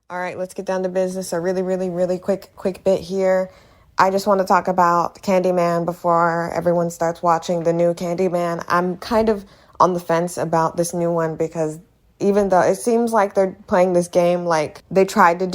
All right, let's get down to business. A really quick bit here. I just want to talk about Candyman before everyone starts watching the new Candyman. I'm kind of on the fence about this new one because even though it seems like they're playing this game like they tried it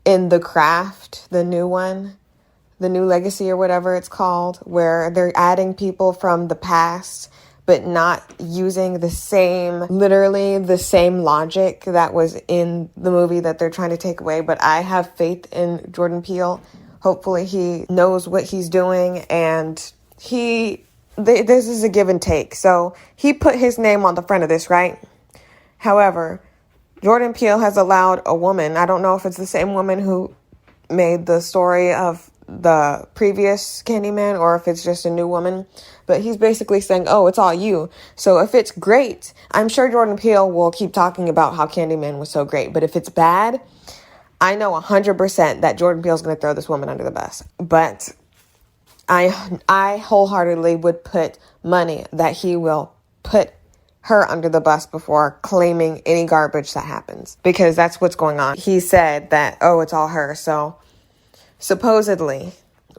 in The Craft, the new one, the new Legacy or whatever it's called, where they're adding people from the past but not using literally the same logic that was in the movie that they're trying to take away. But I have faith in Jordan Peele. Hopefully he knows what he's doing, and this is a give and take. So he put his name on the front of this, right? However, Jordan Peele has allowed a woman, I don't know if it's the same woman who made the story of the previous Candyman or if it's just a new woman, but he's basically saying, oh, it's all you. So if it's great, I'm sure Jordan Peele will keep talking about how Candyman was so great. But if it's bad, I know 100% that Jordan Peele's going to throw this woman under the bus. But I wholeheartedly would put money that he will put her under the bus before claiming any garbage that happens, because that's what's going on. He said that, oh, it's all her. So supposedly,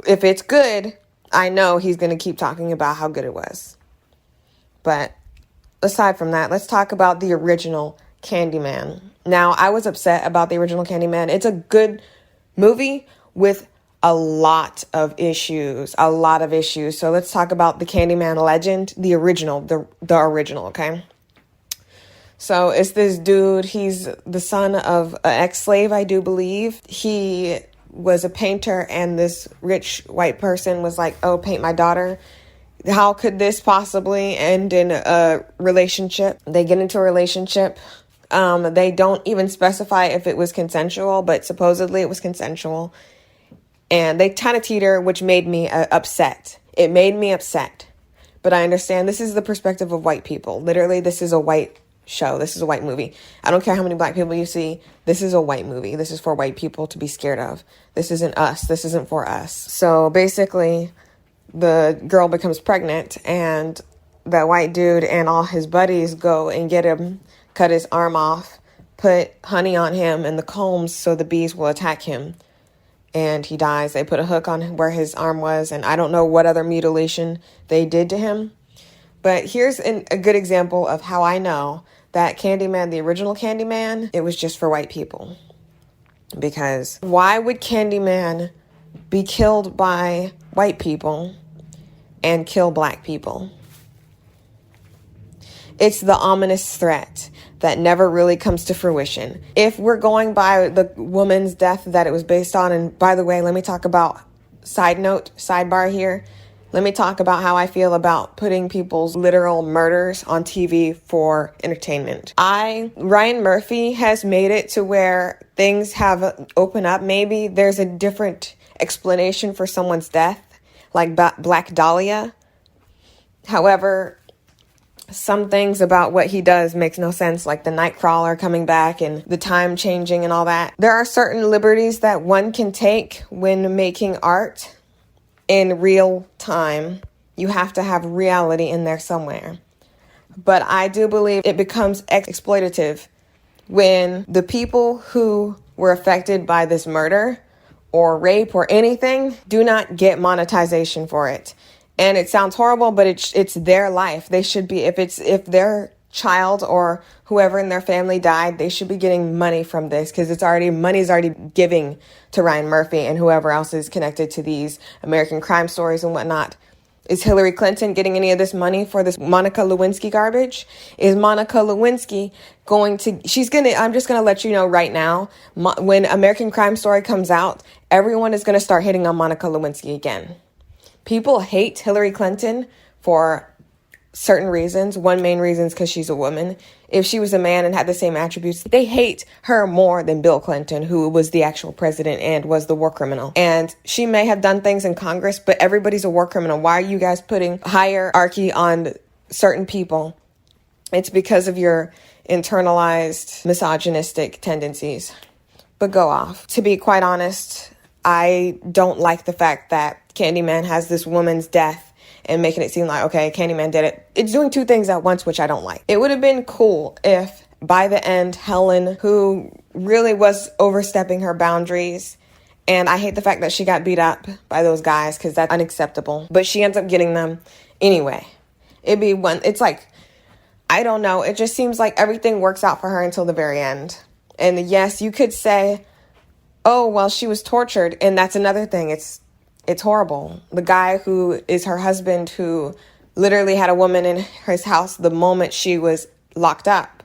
if it's good, I know he's going to keep talking about how good it was. But aside from that, let's talk about the original Candyman. Now, I was upset about the original Candyman. It's a good movie with a lot of issues. So let's talk about the Candyman legend, the original, okay? So it's this dude, he's the son of an ex-slave, I do believe. He was a painter, and this rich white person was like, oh, paint my daughter. How could this possibly end in a relationship? They get into a relationship. They don't even specify if it was consensual, but supposedly it was consensual. And they kind of teeter, which made me upset. It made me upset. But I understand this is the perspective of white people. Literally, this is a white show. This is a white movie. I don't care how many black people you see. This is a white movie. This is for white people to be scared of. This isn't us. This isn't for us. So basically, the girl becomes pregnant, and the white dude and all his buddies go and get him, cut his arm off, put honey on him and the combs so the bees will attack him. And he dies. They put a hook on where his arm was, and I don't know what other mutilation they did to him. But here's a good example of how I know that Candyman, the original Candyman, it was just for white people. Because why would Candyman be killed by white people and kill black people? It's the ominous threat that never really comes to fruition. If we're going by the woman's death that it was based on, and by the way, let me talk about, sidebar here. Let me talk about how I feel about putting people's literal murders on TV for entertainment. Ryan Murphy has made it to where things have opened up. Maybe there's a different explanation for someone's death, like Black Dahlia. However, some things about what he does makes no sense, like the Nightcrawler coming back and the time changing and all that. There are certain liberties that one can take when making art in real time. You have to have reality in there somewhere. But I do believe it becomes exploitative when the people who were affected by this murder or rape or anything do not get monetization for it. And it sounds horrible, but it's their life. They should be, if their child or whoever in their family died, they should be getting money from this, because money's already giving to Ryan Murphy and whoever else is connected to these American crime stories and whatnot. Is Hillary Clinton getting any of this money for this Monica Lewinsky garbage? Is Monica Lewinsky I'm just going to let you know right now, when American Crime Story comes out, everyone is going to start hitting on Monica Lewinsky again. People hate Hillary Clinton for certain reasons. One main reason is because she's a woman. If she was a man and had the same attributes, they hate her more than Bill Clinton, who was the actual president and was the war criminal. And she may have done things in Congress, but everybody's a war criminal. Why are you guys putting hierarchy on certain people? It's because of your internalized misogynistic tendencies. But go off. To be quite honest, I don't like the fact that Candyman has this woman's death and making it seem like, okay, Candyman did it. It's doing two things at once, which I don't like. It would have been cool if by the end, Helen, who really was overstepping her boundaries, and I hate the fact that she got beat up by those guys because that's unacceptable, but she ends up getting them anyway. It's like, I don't know, it just seems like everything works out for her until the very end. And yes, you could say, oh, well, she was tortured, and that's another thing. It's horrible. The guy who is her husband, who literally had a woman in his house the moment she was locked up.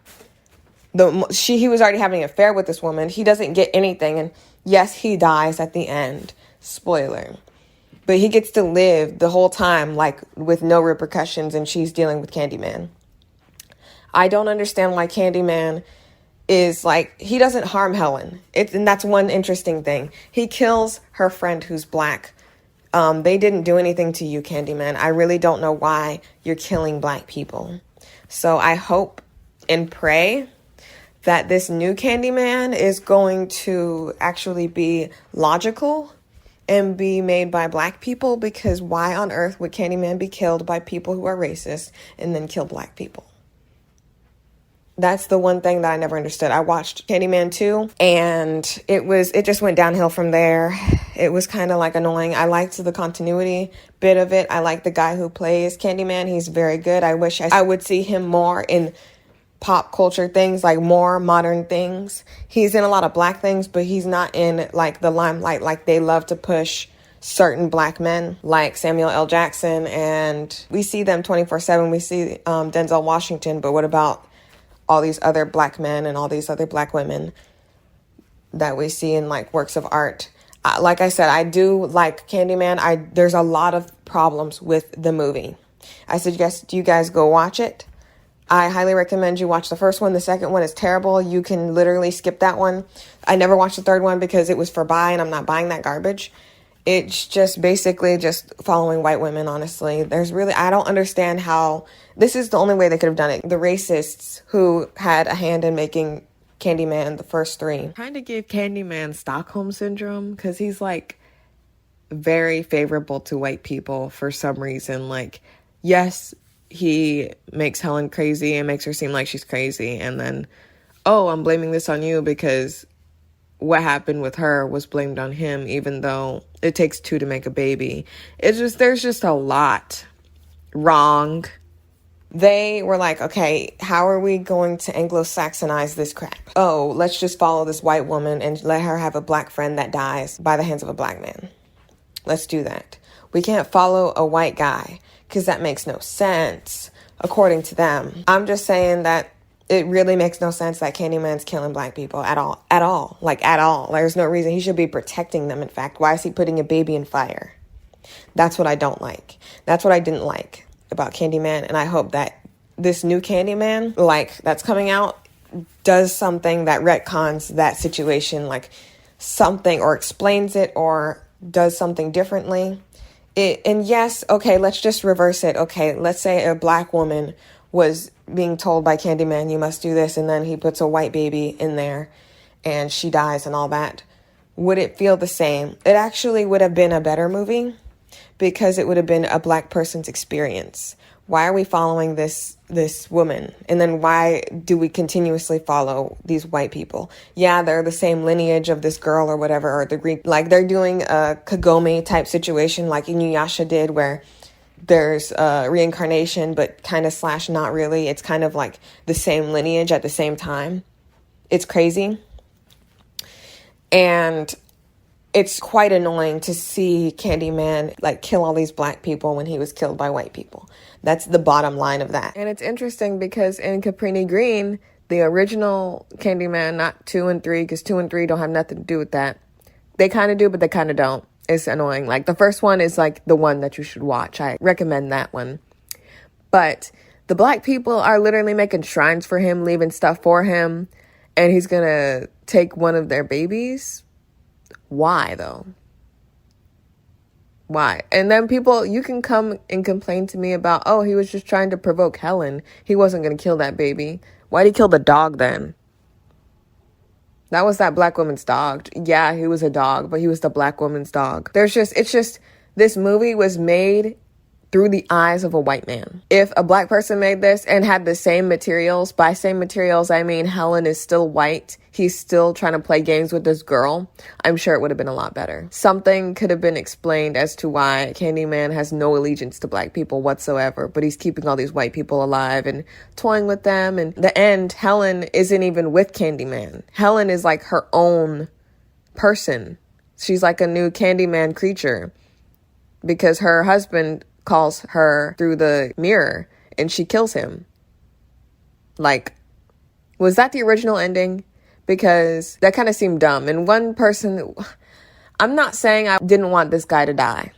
He was already having an affair with this woman. He doesn't get anything. And yes, he dies at the end. Spoiler. But he gets to live the whole time, like, with no repercussions, and she's dealing with Candyman. I don't understand why Candyman is like, he doesn't harm Helen. And that's one interesting thing. He kills her friend who's black. They didn't do anything to you, Candyman. I really don't know why you're killing black people. So I hope and pray that this new Candyman is going to actually be logical and be made by black people, because why on earth would Candyman be killed by people who are racist and then kill black people? That's the one thing that I never understood. I watched Candyman 2, and it just went downhill from there. It was kind of like annoying. I liked the continuity bit of it. I like the guy who plays Candyman. He's very good. I wish I would see him more in pop culture things, like more modern things. He's in a lot of black things, but he's not in like the limelight like they love to push certain black men like Samuel L. Jackson, and we see them 24/7. We see Denzel Washington, but what about all these other black men and all these other black women that we see in like works of art? Like I said, I do like Candyman. There's a lot of problems with the movie. I suggest you guys go watch it. I highly recommend you watch the first one. The second one is terrible. You can literally skip that one. I never watched the third one because it was for buy, and I'm not buying that garbage. It's just basically just following white women, honestly. I don't understand how, this is the only way they could have done it. The racists who had a hand in making Candyman, the first three, kind of gave Candyman Stockholm Syndrome, because he's like very favorable to white people for some reason. Like, yes, he makes Helen crazy and makes her seem like she's crazy, and then, oh, I'm blaming this on you because what happened with her was blamed on him, even though it takes two to make a baby. There's just a lot wrong. They were like, okay, how are we going to Anglo-Saxonize this crap? Oh, let's just follow this white woman and let her have a black friend that dies by the hands of a black man. Let's do that. We can't follow a white guy because that makes no sense, according to them. I'm just saying that it really makes no sense that Candyman's killing black people at all. Like, at all. There's no reason. He should be protecting them, in fact. Why is he putting a baby in fire? That's what I don't like. That's what I didn't like about Candyman, and I hope that this new Candyman, like, that's coming out, does something that retcons that situation, like something, or explains it, or does something differently. And yes, okay, let's just reverse it. Okay, let's say a black woman was being told by Candyman, you must do this, and then he puts a white baby in there and she dies and all that. Would it feel the same? It actually would have been a better movie because it would have been a black person's experience. Why are we following this woman? And then why do we continuously follow these white people? Yeah, they're the same lineage of this girl or whatever, or the Greek. Like, they're doing a Kagome type situation like Inuyasha did, where there's reincarnation, but kind of / not really. It's kind of like the same lineage at the same time. It's crazy. And it's quite annoying to see Candyman like kill all these black people when he was killed by white people. That's the bottom line of that. And it's interesting because in Cabrini Green, the original Candyman, not 2 and 3, because 2 and 3 don't have nothing to do with that. They kind of do, but they kind of don't. It's annoying. Like, the first one is like the one that you should watch. I recommend that one. But the black people are literally making shrines for him, leaving stuff for him, and he's gonna take one of their babies. Why, though? Why? And then people, you can come and complain to me about, oh, he was just trying to provoke Helen. He wasn't going to kill that baby. Why'd he kill the dog then? That was that black woman's dog. Yeah, he was a dog, but he was the black woman's dog. It's just, this movie was made through the eyes of a white man. If a black person made this and had the same materials, by same materials, I mean Helen is still white, he's still trying to play games with this girl, I'm sure it would have been a lot better. Something could have been explained as to why Candyman has no allegiance to black people whatsoever, but he's keeping all these white people alive and toying with them. And the end, Helen isn't even with Candyman. Helen is like her own person. She's like a new Candyman creature because her husband calls her through the mirror and she kills him. Like, was that the original ending? Because that kind of seemed dumb. And one person, I'm not saying I didn't want this guy to die,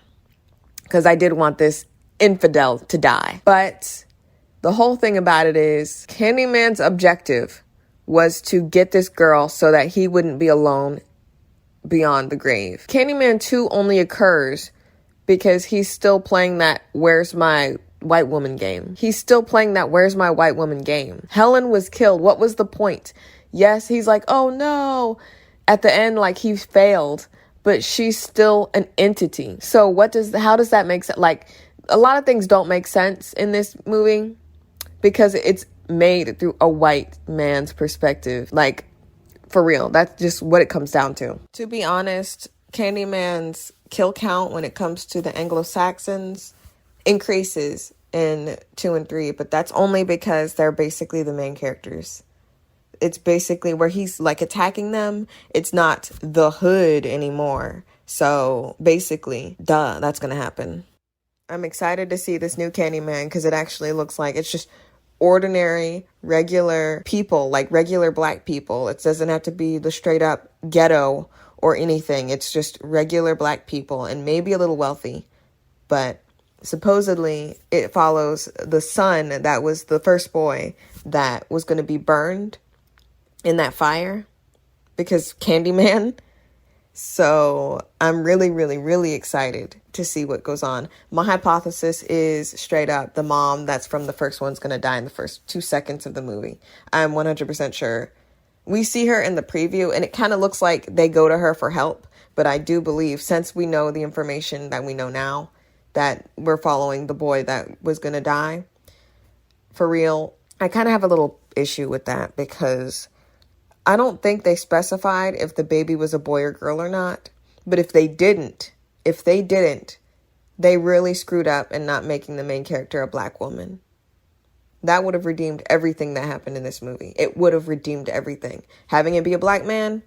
because I did want this infidel to die. But the whole thing about it is Candyman's objective was to get this girl so that he wouldn't be alone beyond the grave. Candyman 2 only occurs because he's still playing that where's my white woman game. He's still playing that where's my white woman game. Helen was killed. What was the point? Yes, he's like, oh no. At the end, like, he failed, but she's still an entity. So how does that make sense? Like, a lot of things don't make sense in this movie because it's made through a white man's perspective. Like, for real, that's just what it comes down to. To be honest, Candyman's kill count when it comes to the Anglo-Saxons increases in 2 and 3, but that's only because they're basically the main characters. It's basically where he's like attacking them. It's not the hood anymore. So basically, duh, that's gonna happen. I'm excited to see this new Candyman because it actually looks like it's just ordinary, regular people, like regular black people. It doesn't have to be the straight up ghetto or anything. It's just regular black people and maybe a little wealthy. But supposedly it follows the son that was the first boy that was going to be burned in that fire because Candyman. So I'm really, really, really excited to see what goes on. My hypothesis is straight up the mom that's from the first one's going to die in the first 2 seconds of the movie. I'm 100% sure. We see her in the preview and it kind of looks like they go to her for help. But I do believe, since we know the information that we know now, that we're following the boy that was going to die. For real, I kind of have a little issue with that because I don't think they specified if the baby was a boy or girl or not. But if they didn't, they really screwed up in not making the main character a black woman. That would have redeemed everything that happened in this movie. It would have redeemed everything. Having it be a black man,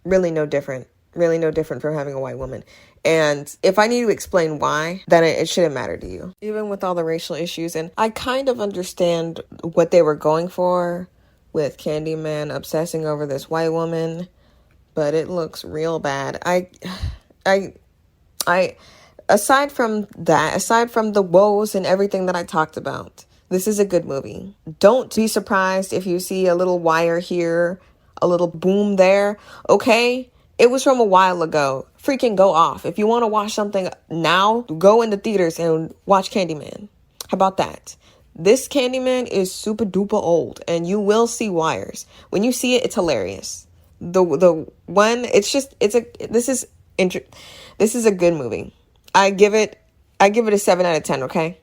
really no different. Really no different from having a white woman. And if I need to explain why, then it shouldn't matter to you. Even with all the racial issues. And I kind of understand what they were going for with Candyman obsessing over this white woman, but it looks real bad. Aside from the woes and everything that I talked about, this is a good movie. Don't be surprised if you see a little wire here, a little boom there. Okay, it was from a while ago. Freaking go off. If you want to watch something now, go into theaters and watch Candyman. How about that? This Candyman is super duper old and you will see wires. When you see it, it's hilarious. The one, this is a good movie. I give it a 7 out of 10, okay?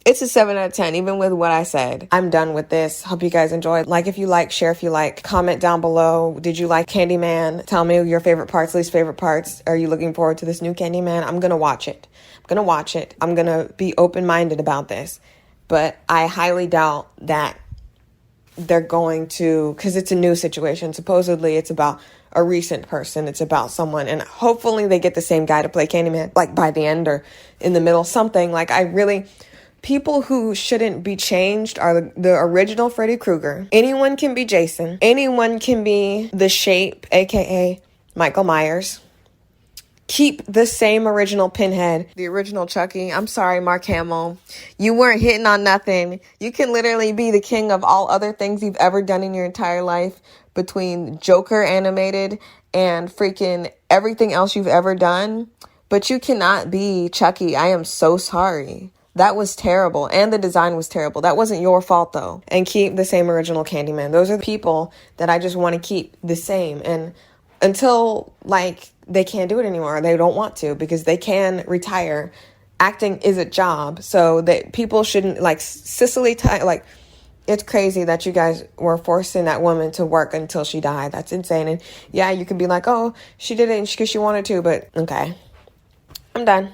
It's a 7 out of 10, even with what I said. I'm done with this. Hope you guys enjoyed. Like if you like, share if you like, comment down below. Did you like Candyman? Tell me your favorite parts, least favorite parts. Are you looking forward to this new Candyman? I'm going to watch it. I'm going to be open-minded about this. But I highly doubt that they're going to, because it's a new situation. Supposedly it's about a recent person. It's about someone. And hopefully they get the same guy to play Candyman, like by the end or in the middle, something. Like people who shouldn't be changed are the original Freddy Krueger. Anyone can be Jason. Anyone can be the Shape, aka Michael Myers. Keep the same original Pinhead, the original Chucky. I'm sorry, Mark Hamill. You weren't hitting on nothing. You can literally be the king of all other things you've ever done in your entire life, between Joker animated and freaking everything else you've ever done. But you cannot be Chucky. I am so sorry. That was terrible. And the design was terrible. That wasn't your fault, though. And keep the same original Candyman. Those are the people that I just want to keep the same. And until, they can't do it anymore. They don't want to because they can retire acting is a job, so that people shouldn't, like, like, it's crazy that you guys were forcing that woman to work until she died. That's insane. And yeah, you can be like, oh, she did it because she wanted to, but okay. I'm done.